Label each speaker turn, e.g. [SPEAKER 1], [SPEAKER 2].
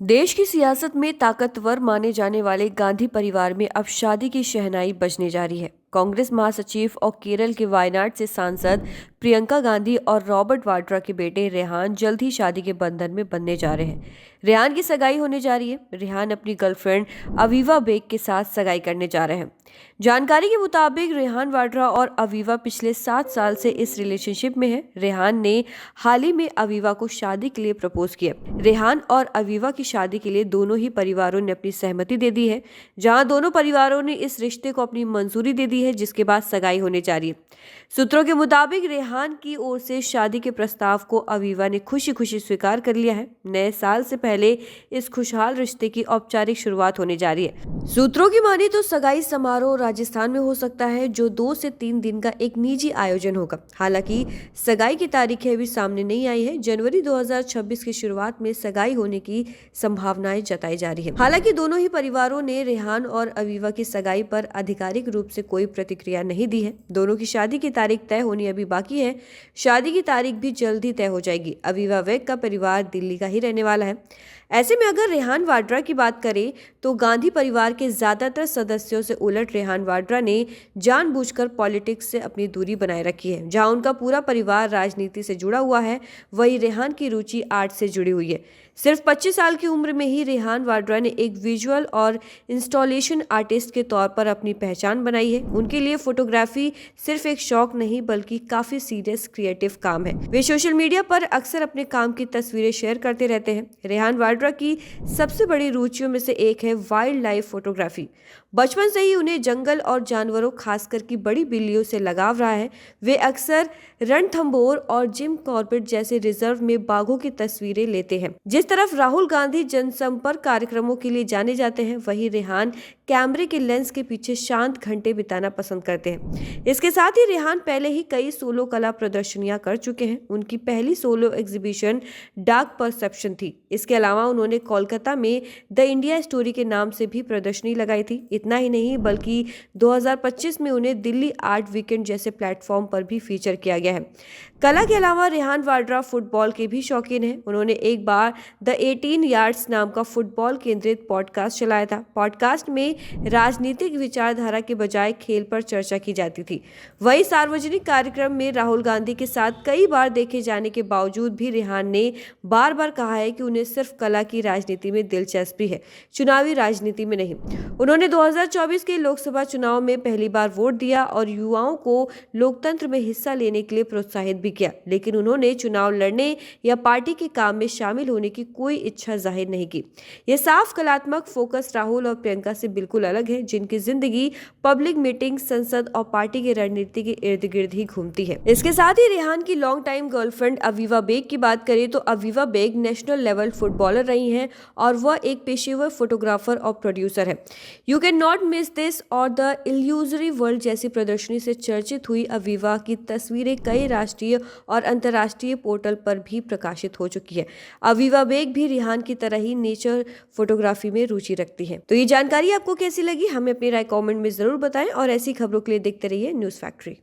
[SPEAKER 1] देश की सियासत में ताकतवर माने जाने वाले गांधी परिवार में अब शादी की शहनाई बजने जा रही है। कांग्रेस महासचिव और केरल के वायनाड से सांसद प्रियंका गांधी और रॉबर्ट वाड्रा के बेटे रेहान जल्द ही शादी के बंधन में बंधने जा रहे हैं। रेहान की सगाई होने जा रही है। रेहान अपनी गर्लफ्रेंड अवीवा बेग के साथ सगाई करने जा रहे हैं। जानकारी के मुताबिक रेहान वाड्रा और अवीवा पिछले 7 साल से इस रिलेशनशिप में है। रेहान ने हाल ही में अवीवा को शादी के लिए प्रपोज किया। रेहान और अवीवा की शादी के लिए दोनों ही परिवारों ने अपनी सहमति दे दी है। जहां दोनों परिवारों ने इस रिश्ते को अपनी मंजूरी दे दी है, जिसके बाद सगाई होने जा रही है। सूत्रों के मुताबिक रेहान की ओर से शादी के प्रस्ताव को अवीवा ने खुशी खुशी स्वीकार कर लिया है। नए साल से पहले इस खुशहाल रिश्ते की औपचारिक शुरुआत होने जा रही है। सूत्रों की माने तो सगाई समारोह राजस्थान में हो सकता है, जो 2 से 3 दिन का एक निजी आयोजन होगा। हालांकि सगाई की तारीखें अभी सामने नहीं आई है। जनवरी 2026 की शुरुआत में सगाई होने की संभावनाएं जताई जा रही है। हालांकि दोनों ही परिवारों ने रेहान और अवीवा की सगाई पर आधिकारिक रूप से कोई प्रतिक्रिया नहीं दी है। दोनों की शादी की तारीख तय होनी अभी बाकी है। शादी की तारीख भी जल्द ही तय हो जाएगी। अवीवा बेग का परिवार दिल्ली का ही रहने वाला है। ऐसे में अगर रेहान वाड्रा की बात करें तो गांधी परिवार के ज्यादातर सदस्यों से उलट रेहान वाड्रा ने जानबूझकर पॉलिटिक्स से अपनी दूरी बनाए रखी है। जहां उनका पूरा परिवार राजनीति से जुड़ा हुआ है, वहीं रेहान की रुचि आर्ट से जुड़ी हुई है। सिर्फ 25 साल की उम्र में ही रेहान वाड्रा ने एक विजुअल और इंस्टॉलेशन आर्टिस्ट के तौर पर अपनी पहचान बनाई है। उनके लिए फोटोग्राफी सिर्फ एक शौक नहीं बल्कि काफी सीरियस क्रिएटिव काम है। वे सोशल मीडिया पर अक्सर अपने काम की तस्वीरें शेयर करते रहते हैं। रेहान वाड्रा की सबसे बड़ी रुचियों में से एक है वाइल्ड लाइफ फोटोग्राफी। बचपन से ही उन्हें जंगल और जानवरों, खासकर की बड़ी बिल्लियों से लगाव रहा है। वे अक्सर रणथंभौर और जिम कॉर्बेट जैसे रिजर्व में बाघों की तस्वीरें लेते हैं। जिस तरफ राहुल गांधी जनसंपर्क कार्यक्रमों के लिए जाने जाते हैं, वहीं रेहान कैमरे के लेंस के पीछे शांत घंटे बिताना पसंद करते हैं। इसके साथ ही रेहान पहले ही कई सोलो कला प्रदर्शनियां कर चुके हैं। उनकी पहली सोलो एग्जीबिशन डार्क परसेप्शन थी। इसके अलावा उन्होंने कोलकाता में द इंडिया स्टोरी के नाम से भी प्रदर्शनी लगाई थी। इतना ही नहीं बल्कि 2025 में उन्हें दिल्ली आर्ट वीकेंड जैसे प्लेटफॉर्म पर भी फीचर किया गया है। कला के अलावा रेहान वाड्रा फुटबॉल के भी शौकीन हैं। उन्होंने एक बार द 18 यार्ड्स नाम का फुटबॉल केंद्रित पॉडकास्ट चलाया था। पॉडकास्ट में राजनीतिक विचारधारा के बजाय खेल पर चर्चा की जाती थी। वही सार्वजनिक कार्यक्रम में राहुल गांधी के साथ कई बार देखे जाने के बावजूद भी रेहान ने बार बार कहा है कि उन्हें सिर्फ कला की राजनीति में दिलचस्पी है, चुनावी राजनीति में नहीं। उन्होंने 2024 के लोकसभा चुनाव में पहली बार वोट दिया और युवाओं को लोकतंत्र में हिस्सा लेने के लिए प्रोत्साहित भी किया, लेकिन उन्होंने चुनाव लड़ने या पार्टी के काम में शामिल होने की कोई इच्छा जाहिर नहीं की। यह साफ कलात्मक फोकस राहुल और प्रियंका से बिल्कुल अलग है, जिनकी जिंदगी पब्लिक मीटिंग, संसद और पार्टी की रणनीति के इर्द गिर्द ही घूमती है। इसके साथ ही रेहान की long time girlfriend Aviva Baig की बात करें तो Aviva Baig national level footballer रही हैं और वह एक पेशेवर फोटोग्राफर और प्रोड्यूसर है। You can not miss this और द इल्यूजरी वर्ल्ड जैसी प्रदर्शनी से चर्चित हुई अवीवा की तस्वीरें कई राष्ट्रीय और अंतर्राष्ट्रीय पोर्टल पर भी प्रकाशित हो चुकी है। अवीवा बेग भी रेहान की तरह ही नेचर फोटोग्राफी में रुचि रखती है। तो ये जानकारी आपको कैसी लगी, हमें अपनी राय कमेंट में जरूर बताएं और ऐसी खबरों के लिए देखते रहिए न्यूज़ फैक्ट्री।